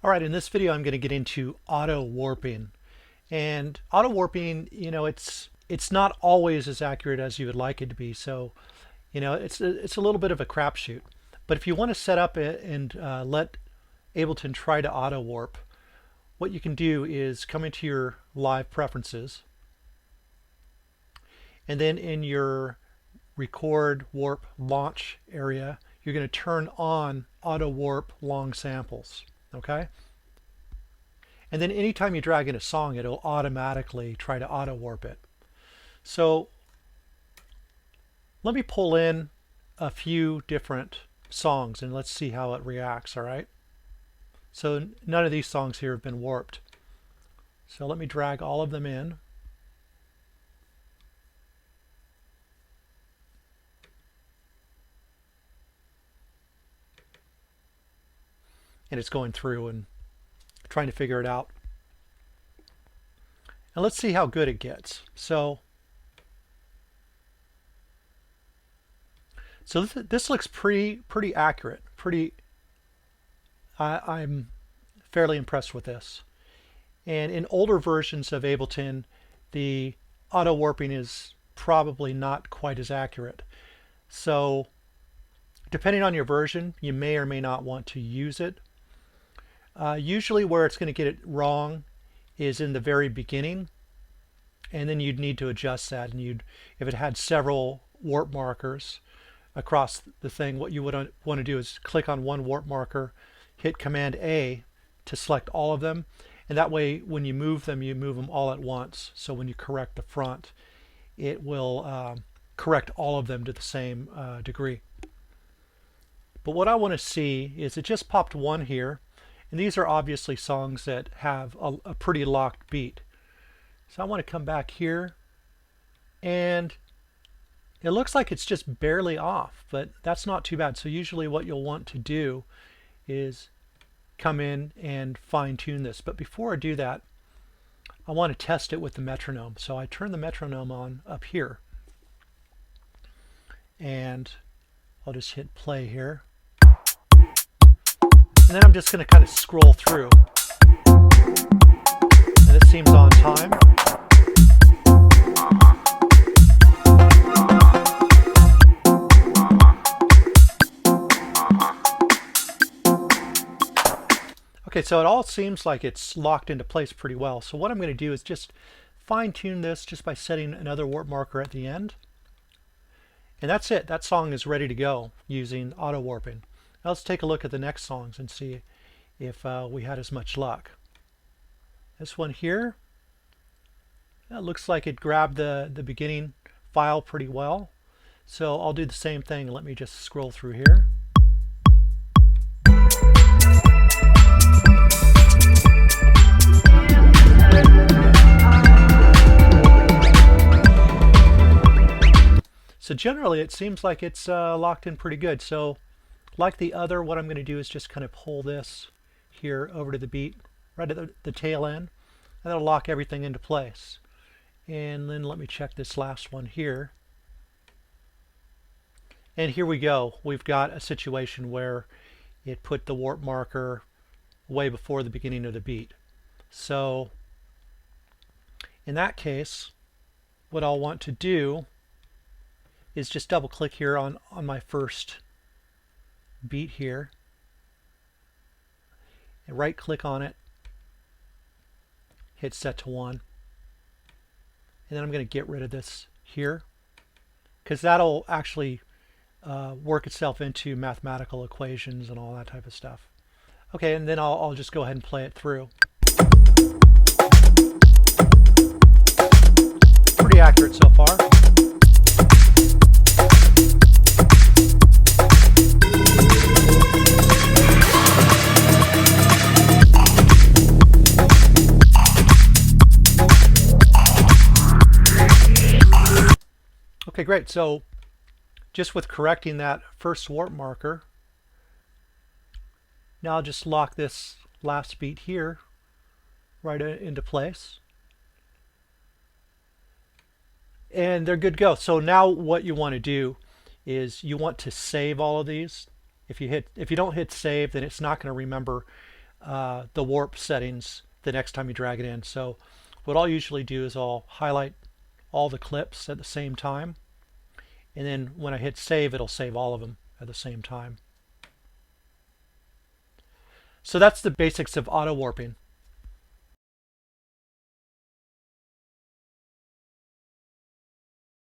Alright, in this video I'm going to get into auto warping. And auto warping, it's not always as accurate as you would like it to be. So, it's a little bit of a crapshoot. But if you want to set up it and let Ableton try to auto warp, what you can do is come into your live preferences, and then in your record warp launch area, you're going to turn on auto warp long samples. Okay? And then anytime you drag in a song, it'll automatically try to auto warp it. So let me pull in a few different songs and let's see how it reacts. All right. So none of these songs here have been warped. So let me drag all of them in. And it's going through and trying to figure it out. And let's see how good it gets. So this looks pretty accurate. I'm fairly impressed with this. And in older versions of Ableton, the auto warping is probably not quite as accurate. So depending on your version, you may or may not want to use it. Usually where it's going to get it wrong is in the very beginning, and then you'd need to adjust that. And if it had several warp markers across the thing, what you would want to do is click on one warp marker, hit Command A to select all of them, and that way when you move them all at once. So when you correct the front, it will correct all of them to the same degree. But what I want to see is it just popped one here. And these are obviously songs that have a pretty locked beat. So I want to come back here, and it looks like it's just barely off, but that's not too bad. So usually what you'll want to do is come in and fine tune this. But before I do that, I want to test it with the metronome. So I turn the metronome on up here, and I'll just hit play here. And then I'm just going to kind of scroll through. And it seems on time. Okay, so it all seems like it's locked into place pretty well. So what I'm going to do is just fine tune this just by setting another warp marker at the end. And that's it. That song is ready to go using auto warping. Now let's take a look at the next songs and see if we had as much luck. This one here, it looks like it grabbed the beginning file pretty well. So I'll do the same thing. Let me just scroll through here. So generally it seems like it's locked in pretty good. So like the other, what I'm going to do is just kind of pull this here over to the beat, right at the tail end, and that'll lock everything into place. And then let me check this last one here. And here we go. We've got a situation where it put the warp marker way before the beginning of the beat. So in that case, what I'll want to do is just double click here on my first beat here, and right click on it, hit set to 1, and then I'm going to get rid of this here because that'll actually work itself into mathematical equations and all that type of stuff. Okay, and then I'll just go ahead and play it through. Pretty accurate so far. Okay, great. So just with correcting that first warp marker, now I'll just lock this last beat here right into place. And they're good to go. So now what you want to do is you want to save all of these. If you don't hit save, then it's not going to remember the warp settings the next time you drag it in. So what I'll usually do is I'll highlight all the clips at the same time, and then when I hit save, it'll save all of them at the same time. So that's the basics of auto warping.